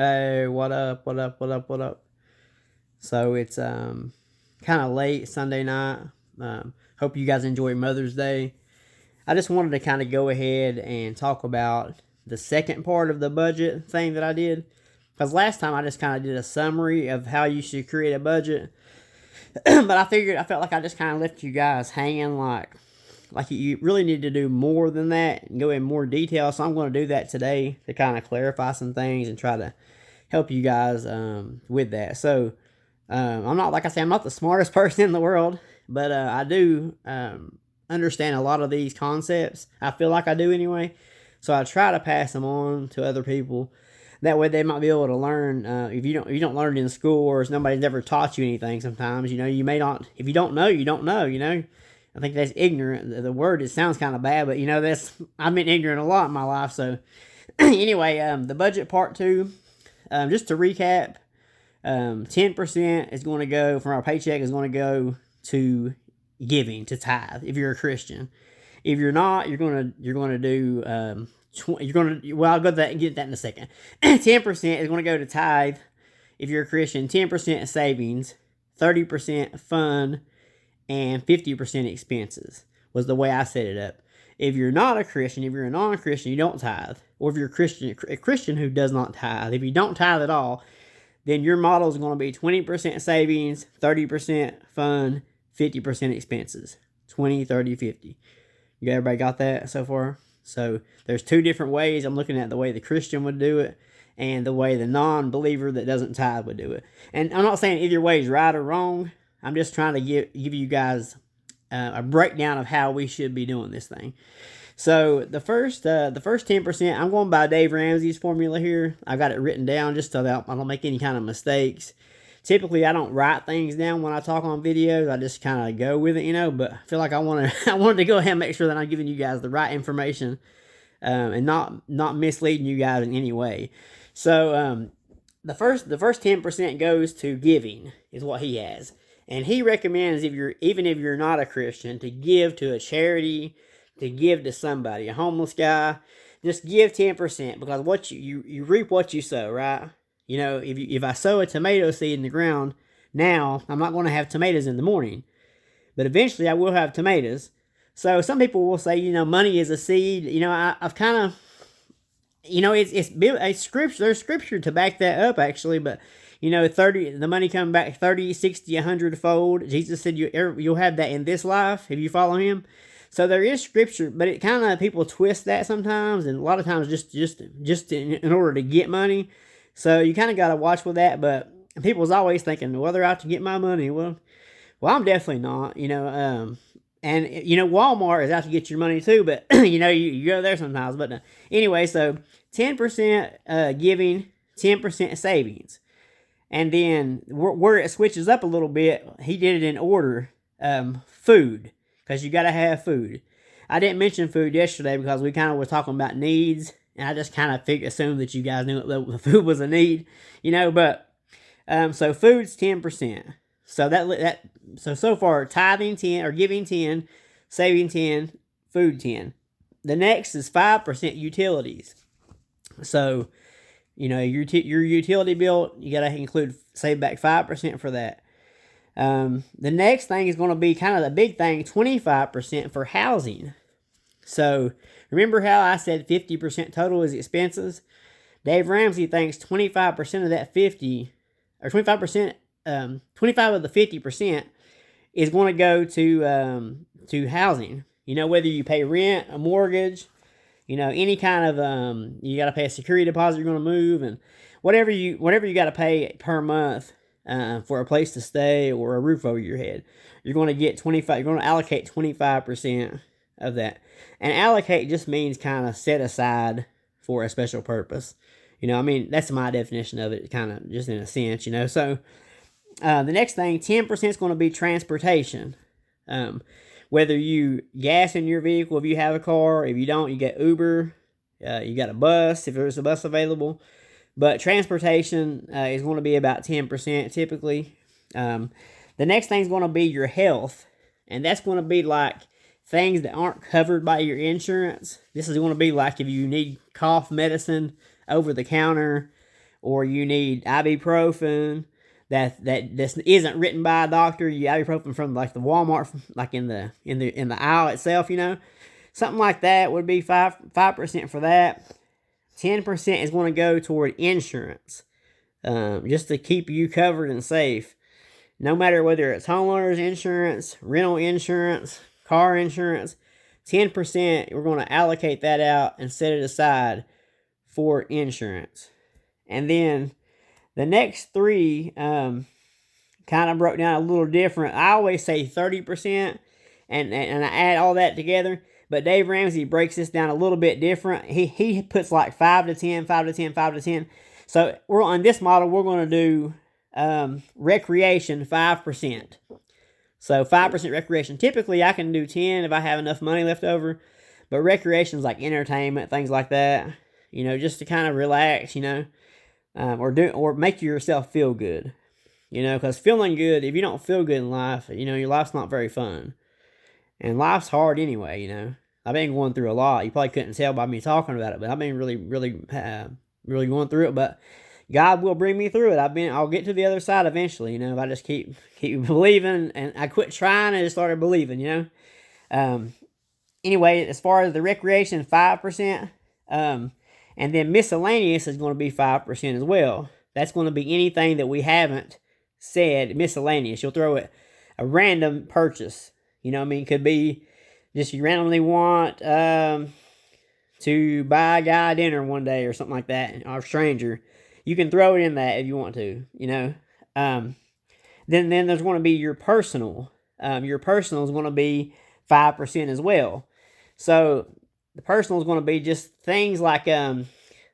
Hey, what up? What up? What up? What up? So it's kind of late Sunday night. Hope you guys enjoy Mother's Day. I just wanted to kind of go ahead and talk about the second part of the budget thing that I did. Because last time I just kind of did a summary of how you should create a budget, but I felt like I just kind of left you guys hanging like you really need to do more than that and go in more detail. So I'm going to do that today to kind of clarify some things and try to help you guys with that. So I'm not, like I say, I'm not the smartest person in the world, but I do understand a lot of these concepts. I feel like I do anyway. So I try to pass them on to other people. That way they might be able to learn. If you don't learn it in school, or if nobody's ever taught you anything, sometimes you may not. If you don't know, you don't know. I think that's ignorant. The word, it sounds kind of bad, but that's I've been ignorant a lot in my life. So anyway, the budget part two. Just to recap, 10% is going to go from our paycheck is going to go to giving, to tithe. If you're a Christian, if you're not, you're going to do you're going to, well, I'll go to that and get that in a second. 10% is going to go to tithe. If you're a Christian, 10% savings, 30% fun, and 50% expenses was the way I set it up. If you're not a Christian, if you're a non-Christian, you don't tithe. Or if you're a Christian who does not tithe, if you don't tithe at all, then your model is going to be 20% savings, 30% fun, 50% expenses. 20, 30, 50. Everybody got that so far? So there's two different ways. I'm looking at the way the Christian would do it and the way the non-believer that doesn't tithe would do it. And I'm not saying either way is right or wrong. I'm just trying to give you guys a breakdown of how we should be doing this thing. So the first 10%, I'm going by Dave Ramsey's formula here. I got it written down just so that I don't make any kind of mistakes. Typically, I don't write things down when I talk on videos. I just kind of go with it, But I feel like I wanted to go ahead and make sure that I'm giving you guys the right information, and not misleading you guys in any way. So the first 10% goes to giving, is what he has. And he recommends, even if you're not a Christian, to give to a charity, to give to somebody, a homeless guy. Just give 10%, because what you reap what you sow, right? If I sow a tomato seed in the ground now, I'm not going to have tomatoes in the morning, but eventually I will have tomatoes. So some people will say, money is a seed. I've kind of, it's scripture. There's scripture to back that up, actually, but. 30, the money coming back 30, 60, 100 fold. Jesus said you'll have that in this life if you follow him. So there is scripture, but it kind of, people twist that sometimes, and a lot of times just in order to get money. So you kind of got to watch with that. But people's always thinking, well, they're out to get my money. Well, I'm definitely not. And Walmart is out to get your money too. But you go there sometimes. But anyway, so 10% giving, 10% savings. And then where it switches up a little bit, he did it in order. Food, because you got to have food. I didn't mention food yesterday because we kind of were talking about needs, and I just kind of assumed that you guys knew that food was a need, But so food's 10%. So so far tithing 10, or giving 10, saving 10, food 10. The next is 5% utilities. So. Your utility bill, you got to save back 5% for that. The next thing is going to be kind of the big thing, 25% for housing. So remember how I said 50% total is expenses? Dave Ramsey thinks 25% of that 50, or 25%, 25 of the 50% is going to go to housing. Whether you pay rent, a mortgage, any kind of, you got to pay a security deposit, you're going to move, and whatever you got to pay per month for a place to stay or a roof over your head, you're going to get 25, you're going to allocate 25% of that. And allocate just means kind of set aside for a special purpose. That's my definition of it, kind of just in a sense, So the next thing, 10% is going to be transportation. Whether you gas in your vehicle, if you have a car, if you don't, you get Uber, you got a bus, if there's a bus available. But transportation is going to be about 10% typically. The next thing is going to be your health, and that's going to be like things that aren't covered by your insurance. This is going to be like if you need cough medicine over the counter, or you need ibuprofen that this isn't written by a doctor. You ibuprofen from like the Walmart, like in the aisle itself, something like that would be 5% for that. 10% is going to go toward insurance, just to keep you covered and safe. No matter whether it's homeowners insurance, rental insurance, car insurance, 10% we're going to allocate that out and set it aside for insurance. And then the next three kind of broke down a little different. I always say 30%, and I add all that together. But Dave Ramsey breaks this down a little bit different. He puts like 5 to 10, 5 to 10, 5 to 10. So we're on this model, we're going to do recreation 5%. So 5% recreation. Typically, I can do 10 if I have enough money left over. But recreation is like entertainment, things like that. Just to kind of relax, or make yourself feel good. Because feeling good, if you don't feel good in life, your life's not very fun. And life's hard anyway, I've been going through a lot. You probably couldn't tell by me talking about it, but I've been really, really, really going through it. But God will bring me through it. I'll get to the other side eventually, if I just keep believing. And I quit trying and just started believing, Anyway, as far as the recreation, 5%. And then miscellaneous is going to be 5% as well. That's going to be anything that we haven't said miscellaneous. You'll throw it a random purchase. Could be just you randomly want to buy a guy dinner one day or something like that, or a stranger. You can throw it in that if you want to, Then there's going to be your personal. Your personal is going to be 5% as well. So the personal is going to be just things like that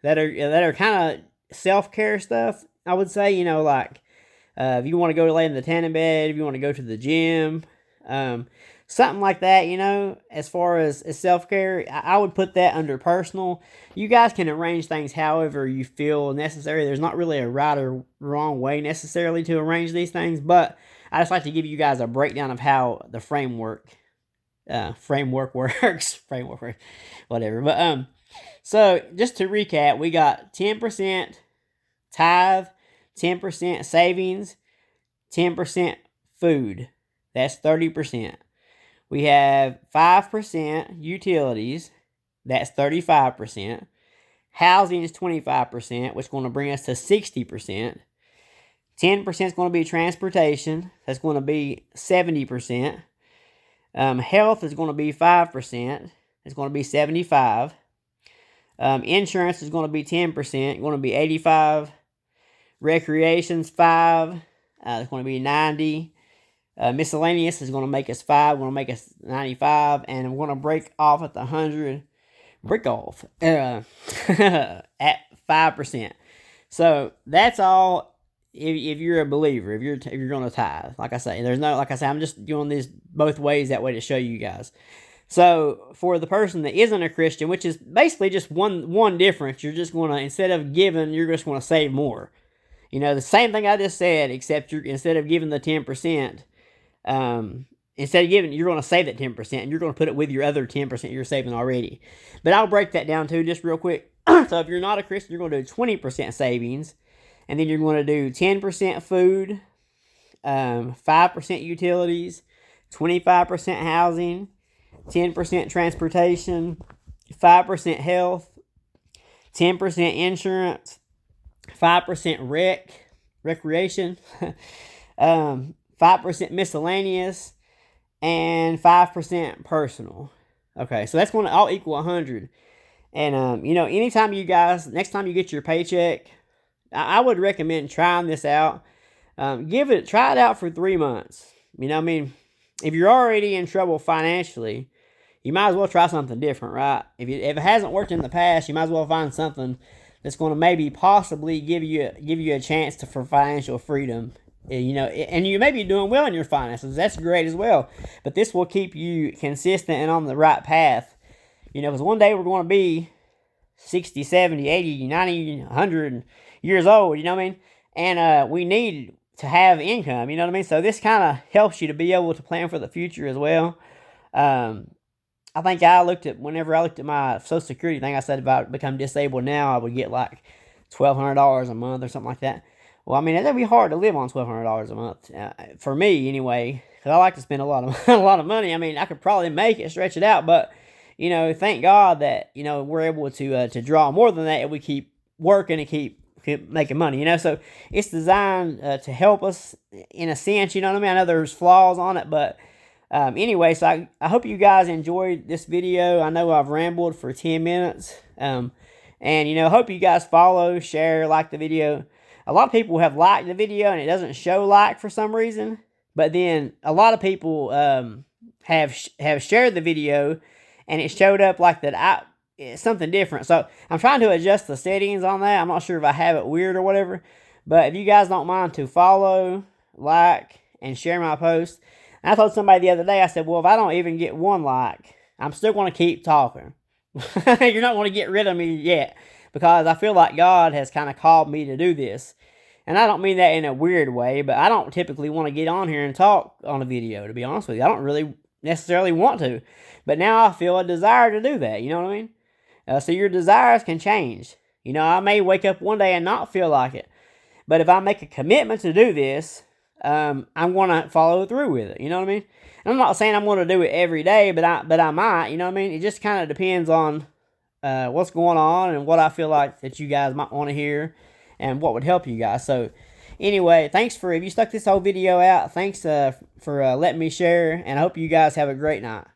are kind of self-care stuff, I would say. Like if you want to go lay in the tanning bed, if you want to go to the gym, something like that, as far as self-care, I would put that under personal. You guys can arrange things however you feel necessary. There's not really a right or wrong way necessarily to arrange these things, but I just like to give you guys a breakdown of how the framework works. Whatever. But so just to recap, we got 10% tithe, 10% savings, 10% food. That's 30%. We have 5% utilities. That's 35%. Housing is 25%, which is going to bring us to 60%. 10% is going to be transportation. That's going to be 70%. Health is going to be 5%. It's going to be 75%. Insurance is going to be 10%. Going to be 85%. Recreation's 5%. It's going to be 90%. Miscellaneous is going to make us 5%. Going to make us 95%. And we're going to break off at the 100. Break off at 5%. So that's all. If you're a believer, if you're going to tithe, like I say, I'm just doing this both ways that way to show you guys. So for the person that isn't a Christian, which is basically just one difference, you're just going to, instead of giving, you're just going to save more. The same thing I just said, except instead of giving the 10%, instead of giving, you're going to save that 10%, and you're going to put it with your other 10% you're saving already. But I'll break that down too, just real quick. So if you're not a Christian, you're going to do 20% savings. And then you're going to do 10% food, 5% utilities, 25% housing, 10% transportation, 5% health, 10% insurance, 5% recreation, 5% miscellaneous, and 5% personal. Okay, so that's going to all equal 100. And, anytime you guys, next time you get your paycheck, I would recommend trying this out. Try it out for 3 months. If you're already in trouble financially, you might as well try something different, right? If it hasn't worked in the past, you might as well find something that's going to maybe possibly give you a chance for financial freedom. And you may be doing well in your finances. That's great as well. But this will keep you consistent and on the right path. Because one day we're going to be 60, 70, 80, 90, 100 years old, And we need to have income, So this kind of helps you to be able to plan for the future as well. I think whenever I looked at my Social Security thing, I said if I become disabled now, I would get like $1,200 a month or something like that. Well, I mean, that'd be hard to live on $1,200 a month for me anyway. Cause I like to spend a lot of a lot of money. I mean, I could probably make it, stretch it out, but you know, thank God that you know we're able to draw more than that if we keep working and keep making money. You know, so it's designed to help us in a sense. You know what I mean? I know there's flaws on it, but anyway, so I hope you guys enjoyed this video. I know I've rambled for 10 minutes. And, you know, hope you guys follow, share, like the video. A lot of people have liked the video and it doesn't show like for some reason. But then a lot of people have shared the video and it showed up like that it's something different. So I'm trying to adjust the settings on that. I'm not sure if I have it weird or whatever. But if you guys don't mind to follow, like, and share my post. And I told somebody the other day, I said, well, if I don't even get one like, I'm still going to keep talking. You're not going to get rid of me yet, because I feel like God has kind of called me to do this. And I don't mean that in a weird way, but I don't typically want to get on here and talk on a video, to be honest with you. I don't really necessarily want to. But now I feel a desire to do that, you know what I mean? So your desires can change. You know, I may wake up one day and not feel like it. But if I make a commitment to do this, I'm going to follow through with it, you know what I mean? I'm not saying I'm going to do it every day, but I might, you know what I mean? It just kind of depends on what's going on and what I feel like that you guys might want to hear and what would help you guys. So anyway, thanks if you stuck this whole video out, thanks for letting me share, and I hope you guys have a great night.